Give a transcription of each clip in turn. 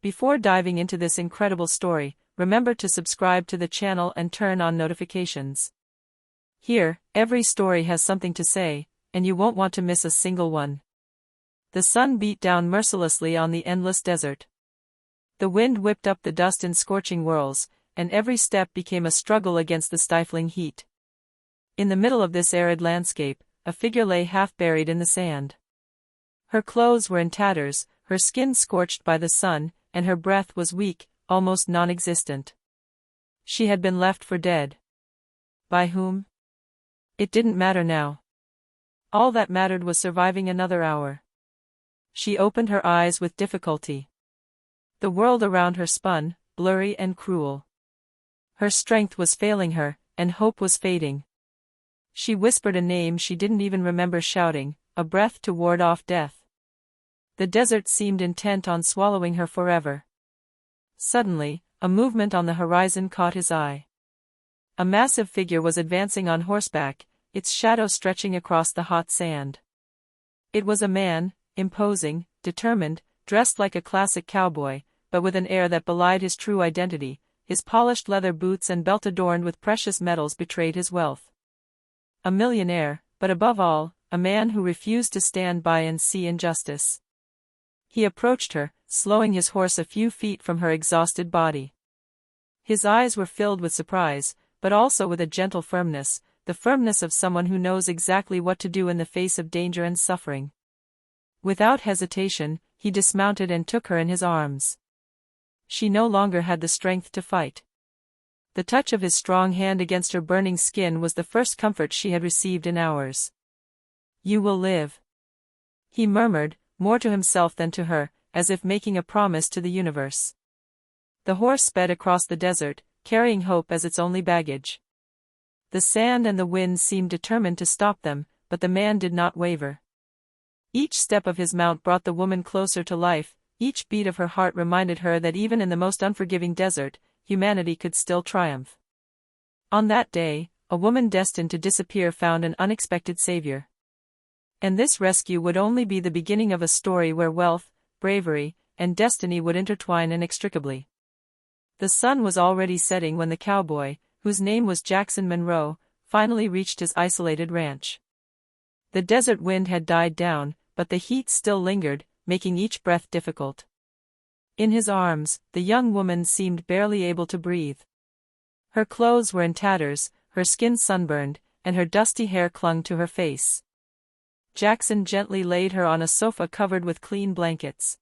Before diving into this incredible story, remember to subscribe to the channel and turn on notifications. Here, every story has something to say, and you won't want to miss a single one. The sun beat down mercilessly on the endless desert. The wind whipped up the dust in scorching whirls, and every step became a struggle against the stifling heat. In the middle of this arid landscape, a figure lay half buried in the sand. Her clothes were in tatters, her skin scorched by the sun, and her breath was weak, almost non-existent. She had been left for dead. By whom? It didn't matter now. All that mattered was surviving another hour. She opened her eyes with difficulty. The world around her spun, blurry and cruel. Her strength was failing her, and hope was fading. She whispered a name she didn't even remember shouting, a breath to ward off death. The desert seemed intent on swallowing her forever. Suddenly, a movement on the horizon caught his eye. A massive figure was advancing on horseback, its shadow stretching across the hot sand. It was a man, imposing, determined, dressed like a classic cowboy, but with an air that belied his true identity. His polished leather boots and belt adorned with precious metals betrayed his wealth. A millionaire, but above all, a man who refused to stand by and see injustice. He approached her, slowing his horse a few feet from her exhausted body. His eyes were filled with surprise, but also with a gentle firmness, the firmness of someone who knows exactly what to do in the face of danger and suffering. Without hesitation, he dismounted and took her in his arms. She no longer had the strength to fight. The touch of his strong hand against her burning skin was the first comfort she had received in hours. "You will live," he murmured, more to himself than to her, as if making a promise to the universe. The horse sped across the desert, carrying hope as its only baggage. The sand and the wind seemed determined to stop them, but the man did not waver. Each step of his mount brought the woman closer to life, each beat of her heart reminded her that even in the most unforgiving desert, humanity could still triumph. On that day, a woman destined to disappear found an unexpected savior. And this rescue would only be the beginning of a story where wealth, bravery, and destiny would intertwine inextricably. The sun was already setting when the cowboy, whose name was Jackson Monroe, finally reached his isolated ranch. The desert wind had died down, but the heat still lingered, making each breath difficult. In his arms, the young woman seemed barely able to breathe. Her clothes were in tatters, her skin sunburned, and her dusty hair clung to her face. Jackson gently laid her on a sofa covered with clean blankets.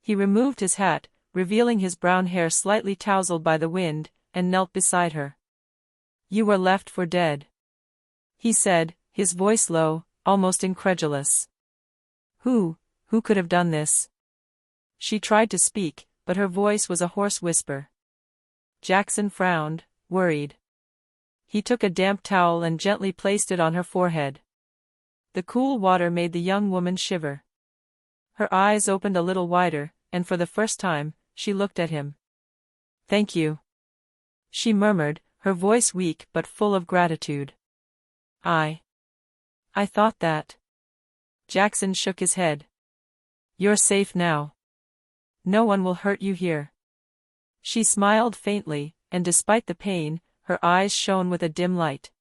He removed his hat, revealing his brown hair slightly tousled by the wind, and knelt beside her. "You were left for dead," he said, his voice low, almost incredulous. Who could have done this?" She tried to speak, but her voice was a hoarse whisper. Jackson frowned, worried. He took a damp towel and gently placed it on her forehead. The cool water made the young woman shiver. Her eyes opened a little wider, and for the first time, she looked at him. "Thank you," she murmured, her voice weak but full of gratitude. I thought that." Jackson shook his head. "You're safe now. No one will hurt you here." She smiled faintly, and despite the pain, her eyes shone with a dim light.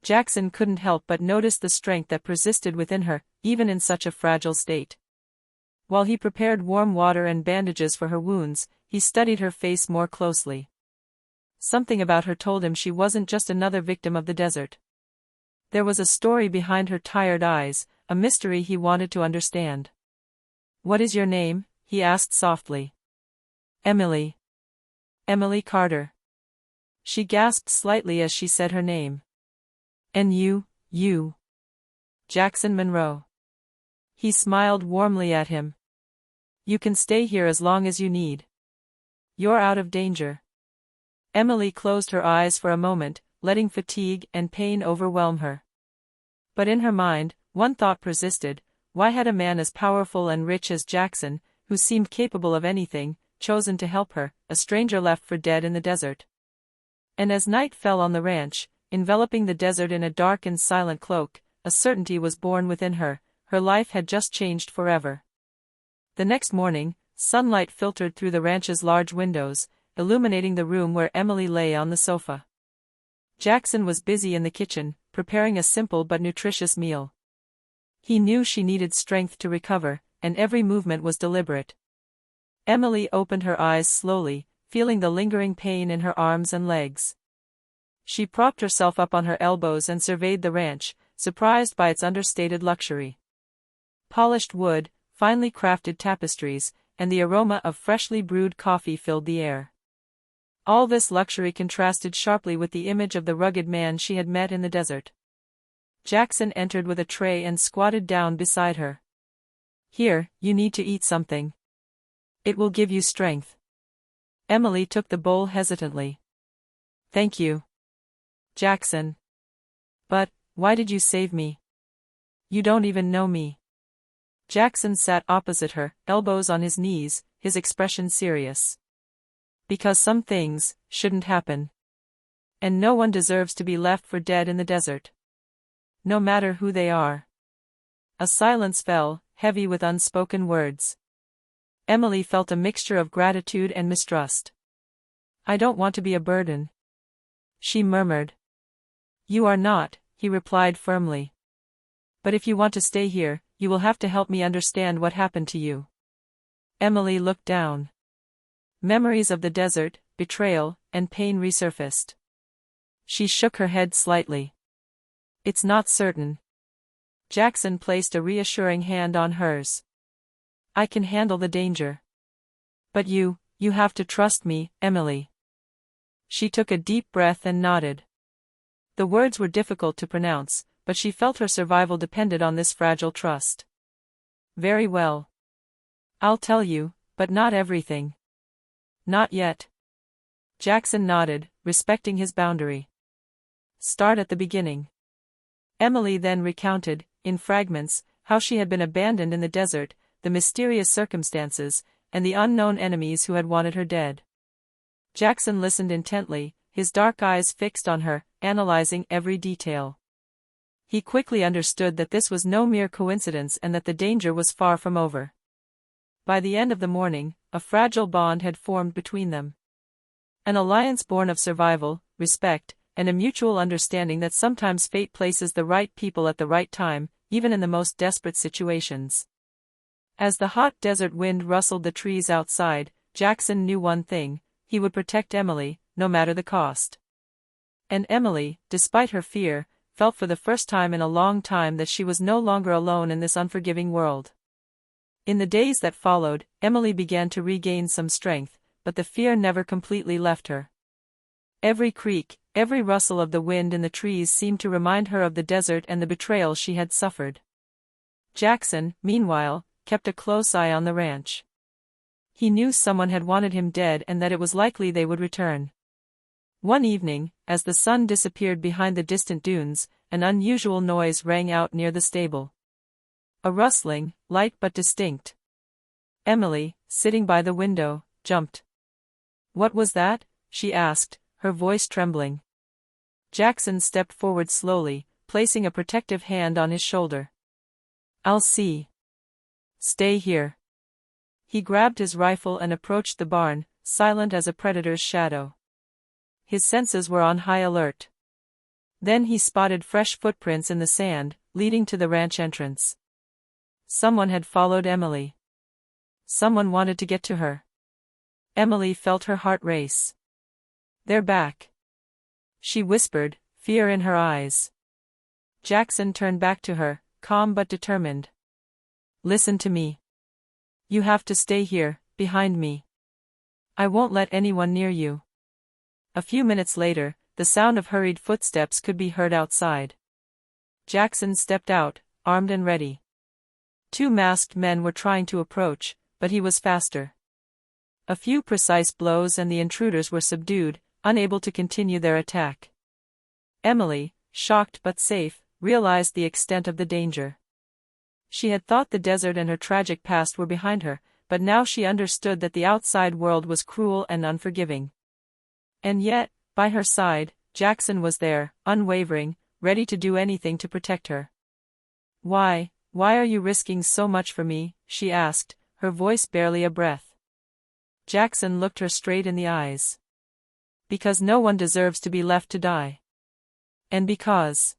Jackson couldn't help but notice the strength that persisted within her, even in such a fragile state. While he prepared warm water and bandages for her wounds, he studied her face more closely. Something about her told him she wasn't just another victim of the desert. There was a story behind her tired eyes, a mystery he wanted to understand. "What is your name?" he asked softly. "Emily. Emily Carter." She gasped slightly as she said her name. "And you?" "Jackson Monroe." He smiled warmly at him. "You can stay here as long as you need. You're out of danger." Emily closed her eyes for a moment, letting fatigue and pain overwhelm her. But in her mind, one thought persisted: why had a man as powerful and rich as Jackson, who seemed capable of anything, chosen to help her, a stranger left for dead in the desert? And as night fell on the ranch, enveloping the desert in a dark and silent cloak, a certainty was born within her: her life had just changed forever. The next morning, Sunlight filtered through the ranch's large windows, illuminating the room where Emily lay on the sofa. Jackson was busy in the kitchen, preparing a simple but nutritious meal. He knew she needed strength to recover, and every movement was deliberate. Emily opened her eyes slowly, feeling the lingering pain in her arms and legs. She propped herself up on her elbows and surveyed the ranch, surprised by its understated luxury. Polished wood, finely crafted tapestries, and the aroma of freshly brewed coffee filled the air. All this luxury contrasted sharply with the image of the rugged man she had met in the desert. Jackson entered with a tray and squatted down beside her. "Here, you need to eat something. It will give you strength." Emily took the bowl hesitantly. "Thank you, Jackson. But, why did you save me? You don't even know me." Jackson sat opposite her, elbows on his knees, his expression serious. "Because some things shouldn't happen. And no one deserves to be left for dead in the desert. No matter who they are." A silence fell, heavy with unspoken words. Emily felt a mixture of gratitude and mistrust. "I don't want to be a burden," she murmured. "You are not," he replied firmly. "But if you want to stay here, you will have to help me understand what happened to you." Emily looked down. Memories of the desert, betrayal, and pain resurfaced. She shook her head slightly. "It's not certain." Jackson placed a reassuring hand on hers. "I can handle the danger. But you have to trust me, Emily." She took a deep breath and nodded. The words were difficult to pronounce, but she felt her survival depended on this fragile trust. "Very well. I'll tell you, but not everything." "Not yet." Jackson nodded, respecting his boundary. "Start at the beginning." Emily then recounted, in fragments, how she had been abandoned in the desert, the mysterious circumstances, and the unknown enemies who had wanted her dead. Jackson listened intently, his dark eyes fixed on her, analyzing every detail. He quickly understood that this was no mere coincidence and that the danger was far from over. By the end of the morning, a fragile bond had formed between them. An alliance born of survival, respect, and a mutual understanding that sometimes fate places the right people at the right time, even in the most desperate situations. As the hot desert wind rustled the trees outside, Jackson knew one thing: he would protect Emily, no matter the cost. And Emily, despite her fear, felt for the first time in a long time that she was no longer alone in this unforgiving world. In the days that followed, Emily began to regain some strength, but the fear never completely left her. Every creak, every rustle of the wind in the trees seemed to remind her of the desert and the betrayal she had suffered. Jackson, meanwhile, kept a close eye on the ranch. He knew someone had wanted him dead and that it was likely they would return. One evening, as the sun disappeared behind the distant dunes, an unusual noise rang out near the stable. A rustling, light but distinct. Emily, sitting by the window, jumped. "What was that?" she asked, her voice trembling. Jackson stepped forward slowly, placing a protective hand on his shoulder. "I'll see. Stay here." He grabbed his rifle and approached the barn, silent as a predator's shadow. His senses were on high alert. Then he spotted fresh footprints in the sand, leading to the ranch entrance. Someone had followed Emily. Someone wanted to get to her. Emily felt her heart race. "They're back," she whispered, fear in her eyes. Jackson turned back to her, calm but determined. "Listen to me. You have to stay here, behind me. I won't let anyone near you." A few minutes later, the sound of hurried footsteps could be heard outside. Jackson stepped out, armed and ready. 2 masked men were trying to approach, but he was faster. A few precise blows and the intruders were subdued, unable to continue their attack. Emily, shocked but safe, realized the extent of the danger. She had thought the desert and her tragic past were behind her, but now she understood that the outside world was cruel and unforgiving. And yet, by her side, Jackson was there, unwavering, ready to do anything to protect her. Why are you risking so much for me?" she asked, her voice barely a breath. Jackson looked her straight in the eyes. Because no one deserves to be left to die. And because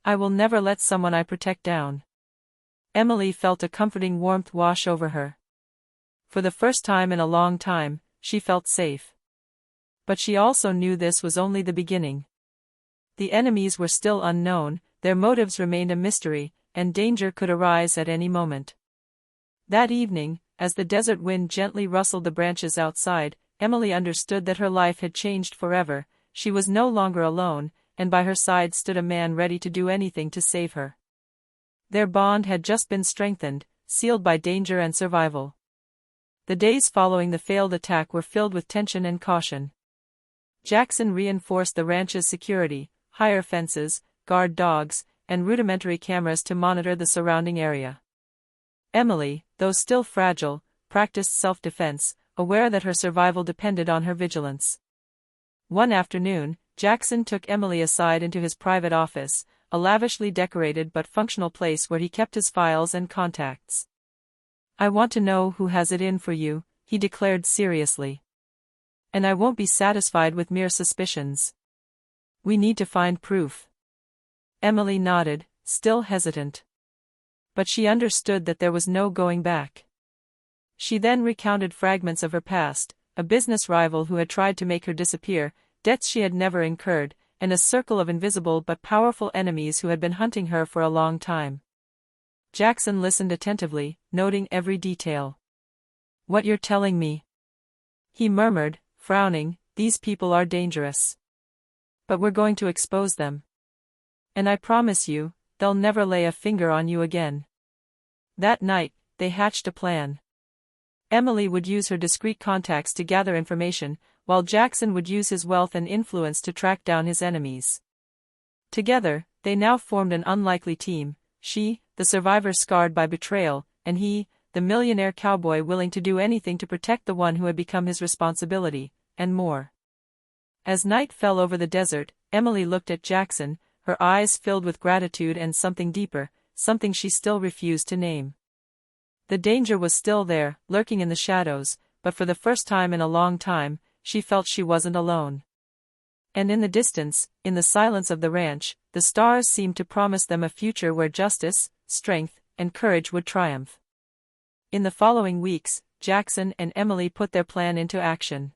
I will never let someone I protect down. Emily felt a comforting warmth wash over her. For the first time in a long time, she felt safe. But she also knew this was only the beginning. The enemies were still unknown, their motives remained a mystery, and danger could arise at any moment. That evening, as the desert wind gently rustled the branches outside, Emily understood that her life had changed forever. She was no longer alone, and by her side stood a man ready to do anything to save her. Their bond had just been strengthened, sealed by danger and survival. The days following the failed attack were filled with tension and caution. Jackson reinforced the ranch's security, higher fences, guard dogs, and rudimentary cameras to monitor the surrounding area. Emily, though still fragile, practiced self-defense, aware that her survival depended on her vigilance. One afternoon, Jackson took Emily aside into his private office, a lavishly decorated but functional place where he kept his files and contacts. "I want to know who has it in for you," he declared seriously. "And I won't be satisfied with mere suspicions. We need to find proof." Emily nodded, still hesitant. But she understood that there was no going back. She then recounted fragments of her past, a business rival who had tried to make her disappear, debts she had never incurred, and a circle of invisible but powerful enemies who had been hunting her for a long time. Jackson listened attentively, noting every detail. "What you're telling me," he murmured, frowning, "these people are dangerous. But we're going to expose them. And I promise you, they'll never lay a finger on you again." That night, they hatched a plan. Emily would use her discreet contacts to gather information, while Jackson would use his wealth and influence to track down his enemies. Together, they now formed an unlikely team, she, the survivor scarred by betrayal, and he, the millionaire cowboy willing to do anything to protect the one who had become his responsibility, and more. As night fell over the desert, Emily looked at Jackson, her eyes filled with gratitude and something deeper, something she still refused to name. The danger was still there, lurking in the shadows, but for the first time in a long time, she felt she wasn't alone. And in the distance, in the silence of the ranch, the stars seemed to promise them a future where justice, strength, and courage would triumph. In the following weeks, Jackson and Emily put their plan into action.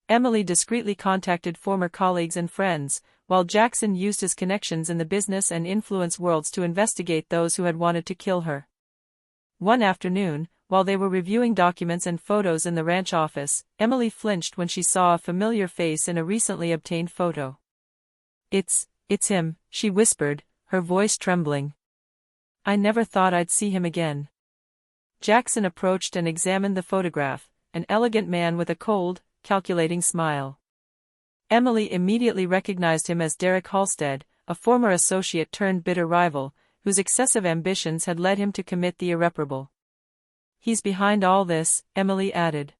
Emily discreetly contacted former colleagues and friends, while Jackson used his connections in the business and influence worlds to investigate those who had wanted to kill her. One afternoon, while they were reviewing documents and photos in the ranch office, Emily flinched when she saw a familiar face in a recently obtained photo. It's him," she whispered, her voice trembling. "I never thought I'd see him again." Jackson approached and examined the photograph, an elegant man with a cold, calculating smile. Emily immediately recognized him as Derek Halstead, a former associate turned bitter rival, whose excessive ambitions had led him to commit the irreparable. "He's behind all this," Emily added.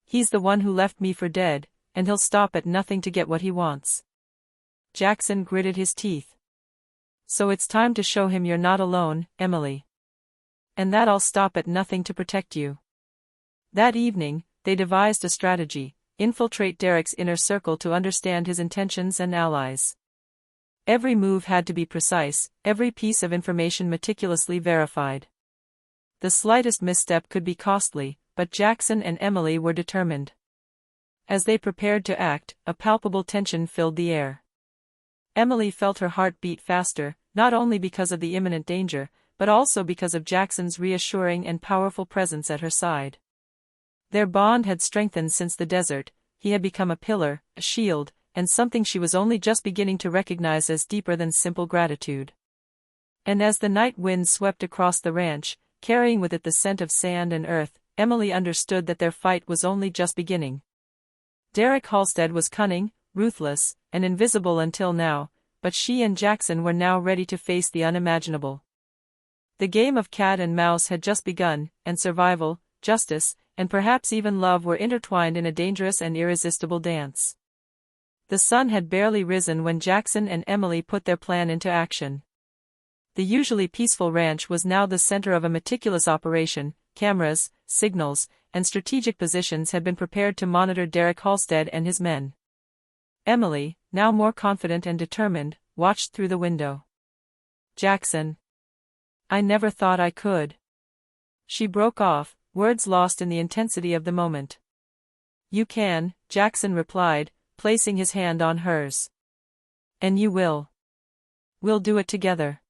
"He's the one who left me for dead, and he'll stop at nothing to get what he wants." Jackson gritted his teeth. "So it's time to show him you're not alone, Emily. And that I'll stop at nothing to protect you." That evening, they devised a strategy: infiltrate Derek's inner circle to understand his intentions and allies. Every move had to be precise, every piece of information meticulously verified. The slightest misstep could be costly, but Jackson and Emily were determined. As they prepared to act, a palpable tension filled the air. Emily felt her heart beat faster, not only because of the imminent danger, but also because of Jackson's reassuring and powerful presence at her side. Their bond had strengthened since the desert. He had become a pillar, a shield, and something she was only just beginning to recognize as deeper than simple gratitude. And as the night wind swept across the ranch, carrying with it the scent of sand and earth, Emily understood that their fight was only just beginning. Derek Halstead was cunning, ruthless, and invisible until now, but she and Jackson were now ready to face the unimaginable. The game of cat and mouse had just begun, and survival, justice, and perhaps even love were intertwined in a dangerous and irresistible dance. The sun had barely risen when Jackson and Emily put their plan into action. The usually peaceful ranch was now the center of a meticulous operation, cameras, signals, and strategic positions had been prepared to monitor Derek Halstead and his men. Emily, now more confident and determined, watched through the window. Jackson. I never thought I could. She broke off, words lost in the intensity of the moment. You can, Jackson replied, placing his hand on hers. And you will. We'll do it together.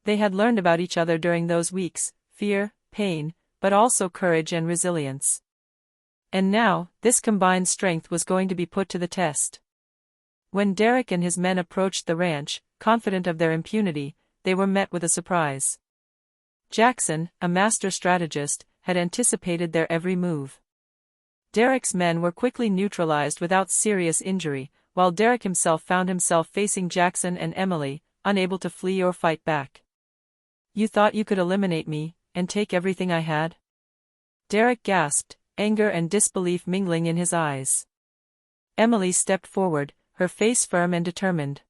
They had learned about each other during those weeks, fear, pain, but also courage and resilience. And now, this combined strength was going to be put to the test. When Derek and his men approached the ranch, confident of their impunity, they were met with a surprise. Jackson, a master strategist, had anticipated their every move. Derek's men were quickly neutralized without serious injury, while Derek himself found himself facing Jackson and Emily, unable to flee or fight back. You thought you could eliminate me, and take everything I had? Derek gasped, anger and disbelief mingling in his eyes. Emily stepped forward, her face firm and determined.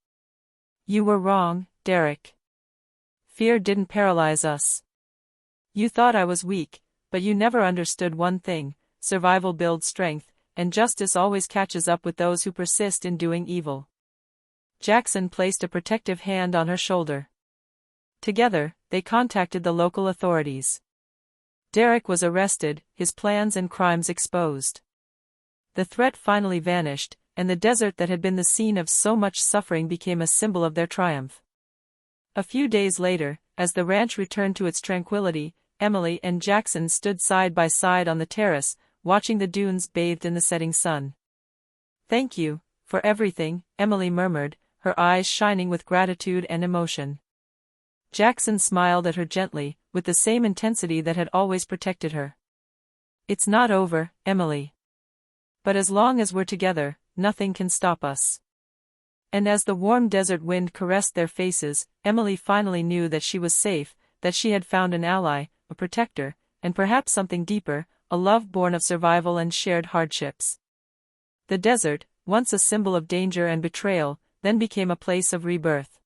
You were wrong, Derek. Fear didn't paralyze us. You thought I was weak, but you never understood one thing: survival builds strength, and justice always catches up with those who persist in doing evil. Jackson placed a protective hand on her shoulder. Together, they contacted the local authorities. Derek was arrested, his plans and crimes exposed. The threat finally vanished, and the desert that had been the scene of so much suffering became a symbol of their triumph. A few days later, as the ranch returned to its tranquility, Emily and Jackson stood side by side on the terrace, watching the dunes bathed in the setting sun. Thank you, for everything, Emily murmured, her eyes shining with gratitude and emotion. Jackson smiled at her gently, with the same intensity that had always protected her. It's not over, Emily. But as long as we're together, nothing can stop us. And as the warm desert wind caressed their faces, Emily finally knew that she was safe, that she had found an ally, a protector, and perhaps something deeper, a love born of survival and shared hardships. The desert, once a symbol of danger and betrayal, then became a place of rebirth.